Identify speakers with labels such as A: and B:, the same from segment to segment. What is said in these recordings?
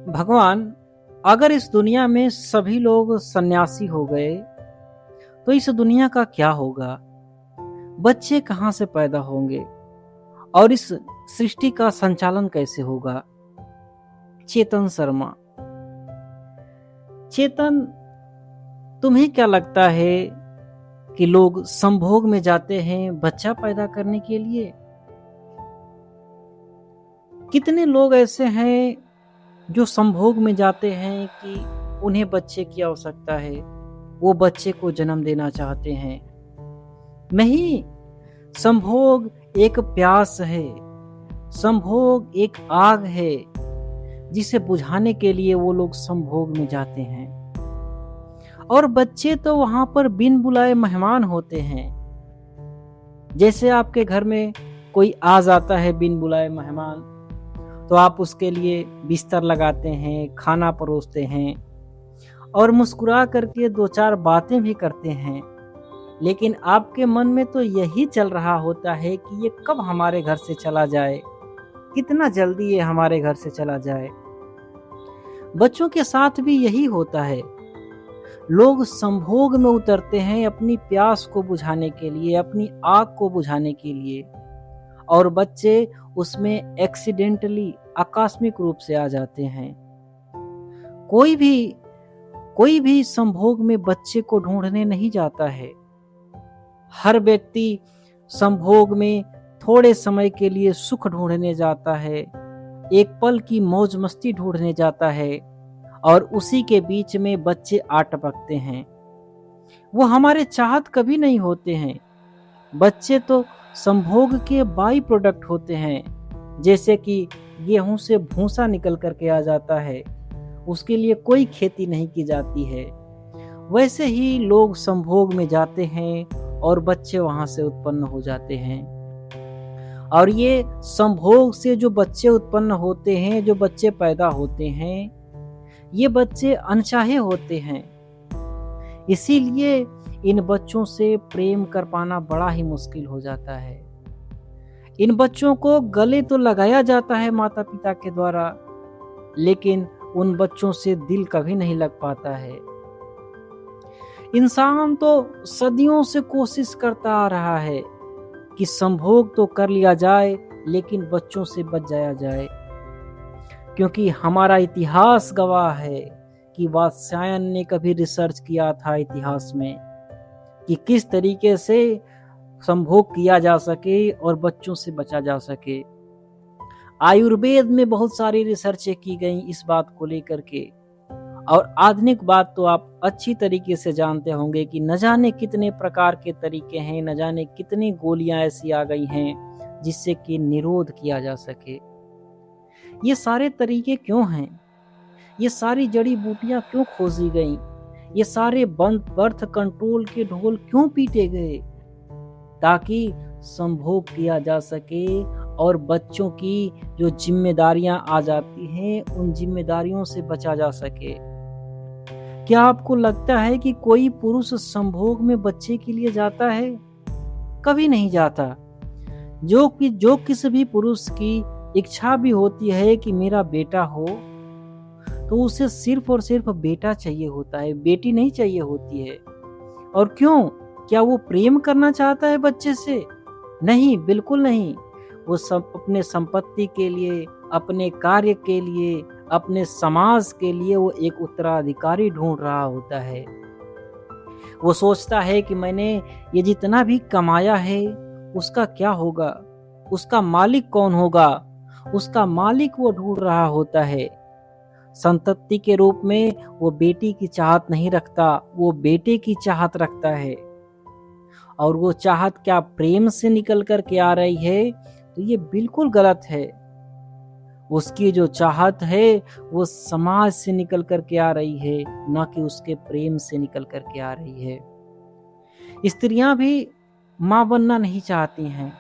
A: भगवान, अगर इस दुनिया में सभी लोग सन्यासी हो गए तो इस दुनिया का क्या होगा? बच्चे कहाँ से पैदा होंगे और इस सृष्टि का संचालन कैसे होगा? चेतन शर्मा। चेतन, तुम्हें क्या लगता है कि लोग संभोग में जाते हैं बच्चा पैदा करने के लिए? कितने लोग ऐसे हैं जो संभोग में जाते हैं कि उन्हें बच्चे की आवश्यकता है, वो बच्चे को जन्म देना चाहते हैं? नहीं, संभोग एक प्यास है, संभोग एक आग है जिसे बुझाने के लिए वो लोग संभोग में जाते हैं। और बच्चे तो वहां पर बिन बुलाए मेहमान होते हैं। जैसे आपके घर में कोई आ जाता है बिन बुलाए मेहमान, तो आप उसके लिए बिस्तर लगाते हैं, खाना परोसते हैं और मुस्कुरा करके दो चार बातें भी करते हैं। लेकिन आपके मन में तो यही चल रहा होता है कि ये कब हमारे घर से चला जाए, कितना जल्दी ये हमारे घर से चला जाए। बच्चों के साथ भी यही होता है। लोग संभोग में उतरते हैं अपनी प्यास को बुझाने के लिए, अपनी आग को बुझाने के लिए, और बच्चे उसमें एक्सीडेंटली, आकस्मिक रूप से आ जाते हैं। कोई भी संभोग में बच्चे को ढूंढने नहीं जाता है। हर व्यक्ति संभोग में थोड़े समय के लिए सुख ढूंढने जाता है, एक पल की मौज मस्ती ढूंढने जाता है, और उसी के बीच में बच्चे आ टपकते हैं। वो हमारे चाहत कभी नहीं होते हैं। बच्चे तो संभोग के बाई प्रोडक्ट होते हैं। जैसे कि गेहूं से भूसा निकल करके आ जाता है, उसके लिए कोई खेती नहीं की जाती है, वैसे ही लोग संभोग में जाते हैं और बच्चे वहां से उत्पन्न हो जाते हैं। और ये संभोग से जो बच्चे उत्पन्न होते हैं, जो बच्चे पैदा होते हैं, ये बच्चे अनचाहे होते हैं। इसीलिए इन बच्चों से प्रेम कर पाना बड़ा ही मुश्किल हो जाता है। इन बच्चों को गले तो लगाया जाता है माता पिता के द्वारा, लेकिन उन बच्चों से दिल कभी नहीं लग पाता है। इंसान तो सदियों से कोशिश करता आ रहा है कि संभोग तो कर लिया जाए, लेकिन बच्चों से बच जाया जाए। क्योंकि हमारा इतिहास गवाह है कि वात्स्यायन ने कभी रिसर्च किया था इतिहास में कि किस तरीके से संभोग किया जा सके और बच्चों से बचा जा सके। आयुर्वेद में बहुत सारी रिसर्चें की गई इस बात को लेकर के, और आधुनिक बात तो आप अच्छी तरीके से जानते होंगे कि न जाने कितने प्रकार के तरीके हैं, न जाने कितनी गोलियां ऐसी आ गई हैं जिससे कि निरोध किया जा सके। ये सारे तरीके क्यों हैं? ये सारी जड़ी बूटियां क्यों खोजी गई? ये सारे बर्थ कंट्रोल के ढोल क्यों पीटे गए? ताकि संभोग किया जा सके और बच्चों की जो जिम्मेदारियां आ जाती हैं, उन जिम्मेदारियों से बचा जा सके। क्या आपको लगता है कि कोई पुरुष संभोग में बच्चे के लिए जाता है? कभी नहीं जाता। जो किसी भी पुरुष की इच्छा भी होती है कि मेरा बेटा हो, तो उसे सिर्फ और सिर्फ बेटा चाहिए होता है, बेटी नहीं चाहिए होती है। और क्यों? क्या वो प्रेम करना चाहता है बच्चे से? नहीं, बिल्कुल नहीं। वो सब अपने संपत्ति के लिए, अपने कार्य के लिए, अपने समाज के लिए वो एक उत्तराधिकारी ढूंढ रहा होता है। वो सोचता है कि मैंने ये जितना भी कमाया है उसका क्या होगा, उसका मालिक कौन होगा, उसका मालिक वो ढूंढ रहा होता है। संतति के रूप में वो बेटी की चाहत नहीं रखता, वो बेटे की चाहत रखता है। और वो चाहत क्या प्रेम से निकल कर के आ रही है, तो ये बिल्कुल गलत है। उसकी जो चाहत है वो समाज से निकल कर के आ रही है, न कि उसके प्रेम से निकल कर के आ रही है। स्त्रियां भी मां बनना नहीं चाहती हैं।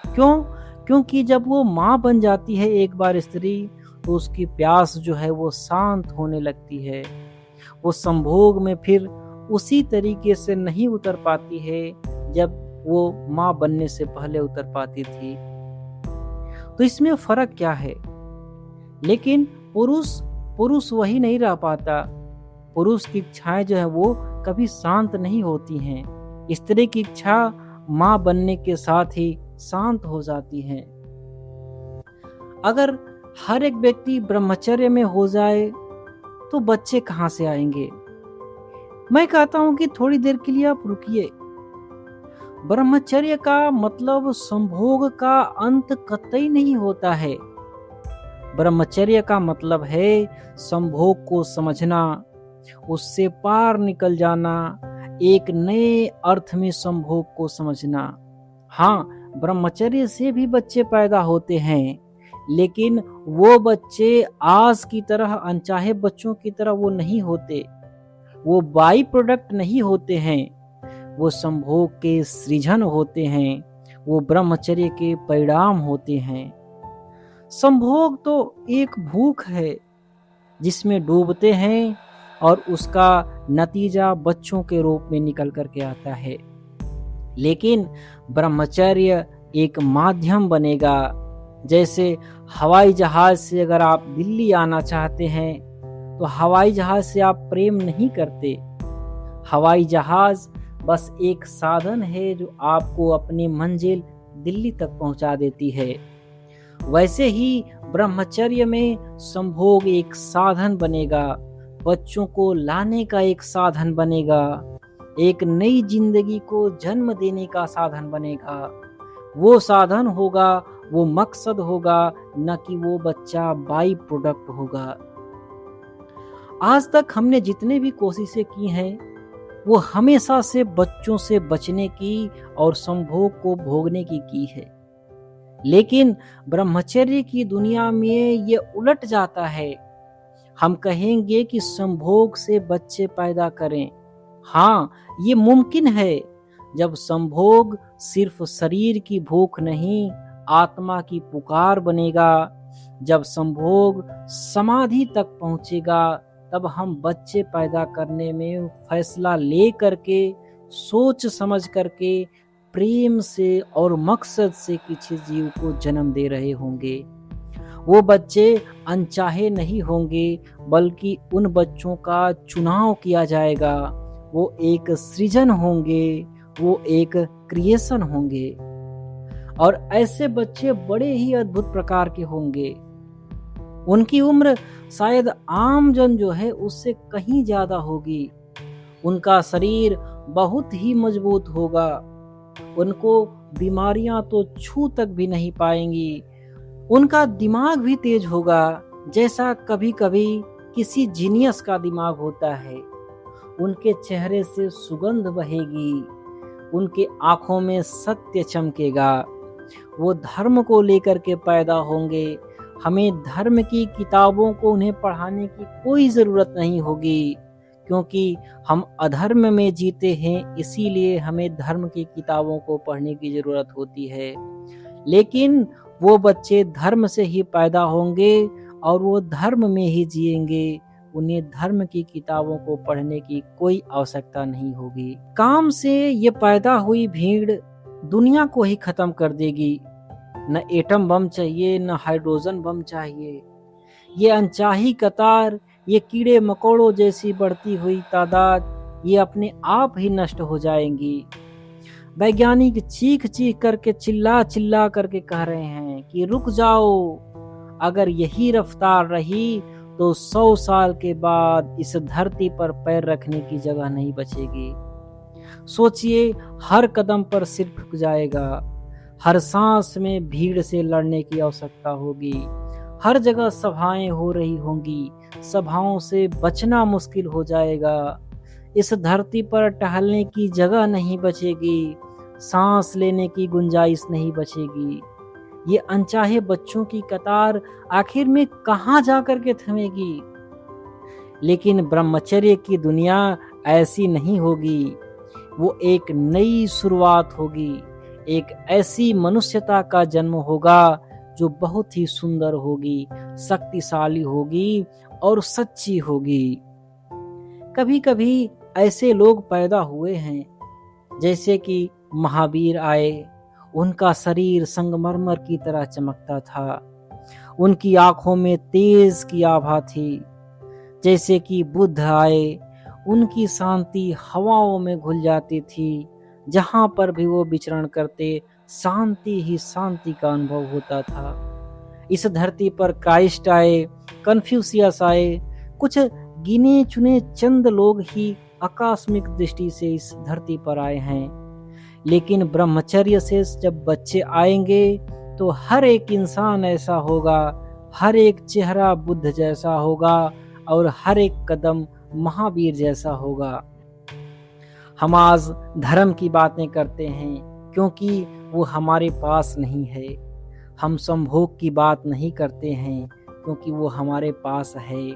A: क्यों? क्योंकि जब वो मां बन जाती है एक बार स्त्री, तो उसकी प्यास जो है वो शांत होने लगती है। वो संभोग में फिर उसी तरीके से नहीं उतर पाती है जब वो मां बनने से पहले उतर पाती थी। तो इसमें फर्क क्या है? लेकिन पुरुष पुरुष वही नहीं रह पाता। पुरुष की इच्छाएं जो है वो कभी शांत नहीं होती हैं। स्त्री की इच्छा माँ बनने के साथ ही शांत हो जाती है। अगर हर एक व्यक्ति ब्रह्मचर्य में हो जाए तो बच्चे कहाँ से आएंगे? मैं कहता हूं कि थोड़ी देर के लिए आप रुकिए। ब्रह्मचर्य का मतलब संभोग का अंत कतई नहीं होता है। ब्रह्मचर्य का मतलब है संभोग को समझना, उससे पार निकल जाना, एक नए अर्थ में संभोग को समझना। हाँ, ब्रह्मचर्य से भी बच्चे पैदा होते हैं, लेकिन वो बच्चे आज की तरह अनचाहे बच्चों की तरह वो नहीं होते। वो बाई प्रोडक्ट नहीं होते हैं, वो संभोग के सृजन होते हैं, वो ब्रह्मचर्य के परिणाम होते हैं। संभोग तो एक भूख है जिसमें डूबते हैं और उसका नतीजा बच्चों के रूप में निकल करके आता है। लेकिन ब्रह्मचर्य एक माध्यम बनेगा। जैसे हवाई जहाज से अगर आप दिल्ली आना चाहते हैं तो हवाई जहाज से आप प्रेम नहीं करते। हवाई जहाज बस एक साधन है जो आपको अपनी मंजिल दिल्ली तक पहुंचा देती है। वैसे ही ब्रह्मचर्य में संभोग एक साधन बनेगा, बच्चों को लाने का एक साधन बनेगा, एक नई जिंदगी को जन्म देने का साधन बनेगा। वो साधन होगा, वो मकसद होगा, न कि वो बच्चा बाई प्रोडक्ट होगा। आज तक हमने जितने भी कोशिशें की हैं वो हमेशा से बच्चों से बचने की और संभोग को भोगने की है। लेकिन ब्रह्मचर्य की दुनिया में ये उलट जाता है। हम कहेंगे कि संभोग से बच्चे पैदा करें। हाँ, ये मुमकिन है जब संभोग सिर्फ शरीर की भूख नहीं, आत्मा की पुकार बनेगा। जब संभोग समाधि तक पहुंचेगा तब हम बच्चे पैदा करने में फैसला ले करके, सोच समझ करके, प्रेम से और मकसद से किसी जीव को जन्म दे रहे होंगे। वो बच्चे अनचाहे नहीं होंगे, बल्कि उन बच्चों का चुनाव किया जाएगा। वो एक सृजन होंगे, वो एक क्रिएशन होंगे। और ऐसे बच्चे बड़े ही अद्भुत प्रकार के होंगे। उनकी उम्र शायद आम जन जो है उससे कहीं ज्यादा होगी। उनका शरीर बहुत ही मजबूत होगा। उनको बीमारियां तो छू तक भी नहीं पाएंगी। उनका दिमाग भी तेज होगा, जैसा कभी कभी किसी जीनियस का दिमाग होता है। उनके चेहरे से सुगंध बहेगी, उनके आंखों में सत्य चमकेगा। वो धर्म को लेकर के पैदा होंगे। हमें धर्म की किताबों को उन्हें पढ़ाने की कोई जरूरत नहीं होगी, क्योंकि हम अधर्म में जीते हैं, इसीलिए हमें धर्म की किताबों को पढ़ने की जरूरत होती है। लेकिन वो बच्चे धर्म से ही पैदा होंगे और वो धर्म में ही जिएंगे। उन्हें धर्म की किताबों को पढ़ने की कोई आवश्यकता नहीं होगी। काम से ये पैदा हुई भीड़ दुनिया को ही खत्म कर देगी। न एटम बम चाहिए, न हाइड्रोजन बम चाहिए। ये अनचाही कतार, ये कीड़े मकोड़ों जैसी बढ़ती हुई तादाद, ये अपने आप ही नष्ट हो जाएंगी। वैज्ञानिक चीख चीख करके, चिल्ला चिल्ला करके कह रहे हैं कि रुक जाओ, अगर यही रफ्तार रही तो 100 साल के बाद इस धरती पर पैर रखने की जगह नहीं बचेगी। सोचिए, हर कदम पर सिर झुक जाएगा, हर सांस में भीड़ से लड़ने की आवश्यकता होगी, हर जगह सभाएं हो रही होंगी, सभाओं से बचना मुश्किल हो जाएगा। इस धरती पर टहलने की जगह नहीं बचेगी, सांस लेने की गुंजाइश नहीं बचेगी। ये अनचाहे बच्चों की कतार आखिर में कहां जाकर के थमेगी? लेकिन ब्रह्मचर्य की दुनिया ऐसी नहीं होगी। वो एक नई शुरुआत होगी, एक ऐसी मनुष्यता का जन्म होगा जो बहुत ही सुंदर होगी, शक्तिशाली होगी और सच्ची होगी। कभी कभी ऐसे लोग पैदा हुए हैं, जैसे कि महावीर आए। उनका शरीर संगमरमर की तरह चमकता था। उनकी आंखों में तेज की आभा थी। जैसे कि बुद्ध आए, उनकी शांति हवाओं में घुल जाती थी। जहां पर भी वो विचरण करते, शांति ही शांति का अनुभव होता था। इस धरती पर क्राइस्ट आए, कन्फ्यूशियस आए, कुछ गिने चुने चंद लोग ही आकस्मिक दृष्टि से इस धरती पर आए हैं। लेकिन ब्रह्मचर्य से जब बच्चे आएंगे तो हर एक इंसान ऐसा होगा, हर एक चेहरा बुद्ध जैसा होगा और हर एक कदम महावीर जैसा होगा। हम आज धर्म की बातें करते हैं क्योंकि वो हमारे पास नहीं है। हम संभोग की बात नहीं करते हैं क्योंकि वो हमारे पास है।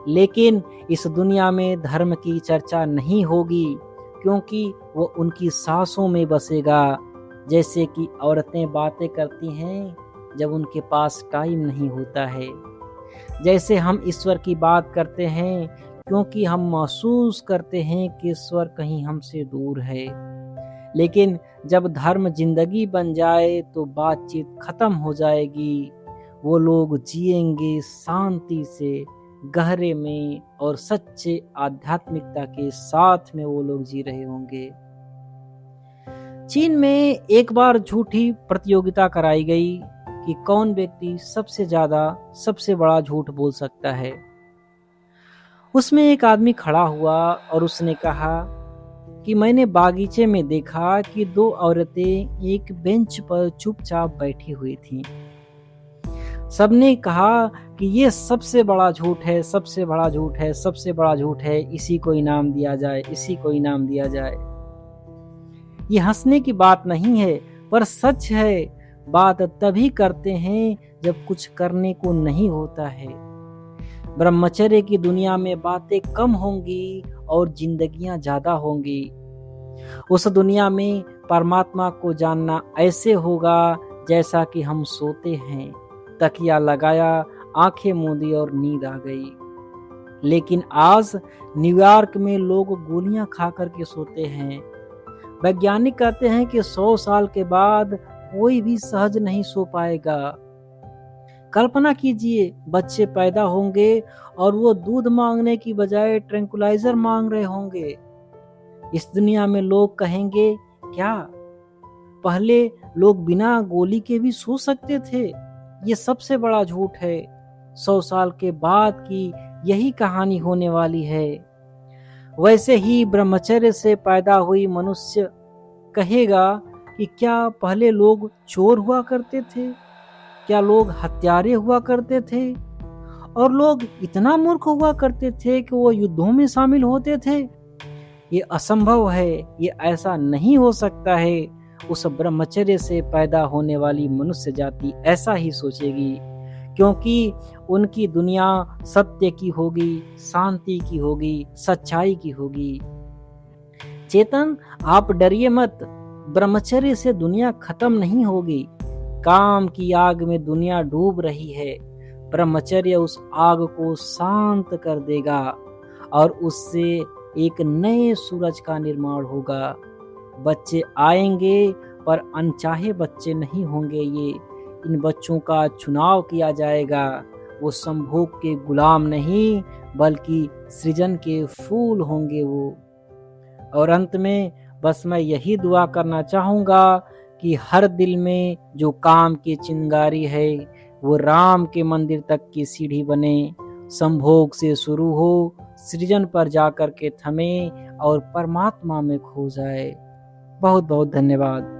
A: लेकिन इस दुनिया में धर्म की चर्चा नहीं होगी क्योंकि वो उनकी सांसों में बसेगा। जैसे कि औरतें बातें करती हैं जब उनके पास टाइम नहीं होता है। जैसे हम ईश्वर की बात करते हैं क्योंकि हम महसूस करते हैं कि ईश्वर कहीं हमसे दूर है। लेकिन जब धर्म जिंदगी बन जाए तो बातचीत खत्म हो जाएगी। वो लोग जिएंगे शांति से, गहरे में और सच्चे आध्यात्मिकता के साथ में वो लोग जी रहे होंगे। चीन में एक बार झूठी प्रतियोगिता कराई गई कि कौन व्यक्ति सबसे बड़ा झूठ बोल सकता है। उसमें एक आदमी खड़ा हुआ और उसने कहा कि मैंने बागीचे में देखा कि दो औरतें एक बेंच पर चुपचाप बैठी हुई थीं। सबने कहा कि ये सबसे बड़ा झूठ है, सबसे बड़ा झूठ है, सबसे बड़ा झूठ है, इसी को इनाम दिया जाए, इसी को इनाम दिया जाए। ये हंसने की बात नहीं है पर सच है। बात तभी करते हैं जब कुछ करने को नहीं होता है। ब्रह्मचर्य की दुनिया में बातें कम होंगी और जिंदगियां ज्यादा होंगी। उस दुनिया में परमात्मा को जानना ऐसे होगा जैसा कि हम सोते हैं, तकिया लगाया, आंखें मूंदी और नींद आ गई। लेकिन आज न्यूयॉर्क में लोग गोलियां खा करके सोते हैं। वैज्ञानिक कहते हैं कि 100 साल के बाद कोई भी सहज नहीं सो पाएगा। कल्पना कीजिए, बच्चे पैदा होंगे और वो दूध मांगने की बजाय ट्रैंकुलाइजर मांग रहे होंगे। इस दुनिया में लोग कहेंगे, क्या पहले लोग बिना गोली के भी सो सकते थे? ये सबसे बड़ा झूठ है। 100 साल के बाद की यही कहानी होने वाली है। वैसे ही ब्रह्मचर्य से पैदा हुई मनुष्य कहेगा कि क्या पहले लोग चोर हुआ करते थे? क्या लोग हत्यारे हुआ करते थे? और लोग इतना मूर्ख हुआ करते थे कि वो युद्धों में शामिल होते थे? ये असंभव है, ये ऐसा नहीं हो सकता है। उस ब्रह्मचर्य से पैदा होने वाली मनुष्य जाति ऐसा ही सोचेगी क्योंकि उनकी दुनिया सत्य की होगी, शांति की होगी, सच्चाई की होगी। चेतन, आप डरिए मत। ब्रह्मचर्य से दुनिया खत्म नहीं होगी। काम की आग में दुनिया डूब रही है। ब्रह्मचर्य उस आग को शांत कर देगा और उससे एक नए सूरज का निर्माण होगा। बच्चे आएंगे पर अनचाहे बच्चे नहीं होंगे। ये इन बच्चों का चुनाव किया जाएगा। वो संभोग के गुलाम नहीं बल्कि सृजन के फूल होंगे वो। और अंत में बस मैं यही दुआ करना चाहूँगा कि हर दिल में जो काम की चिंगारी है वो राम के मंदिर तक की सीढ़ी बने। संभोग से शुरू हो, सृजन पर जाकर के थमे और परमात्मा में खो जाए। बहुत बहुत धन्यवाद।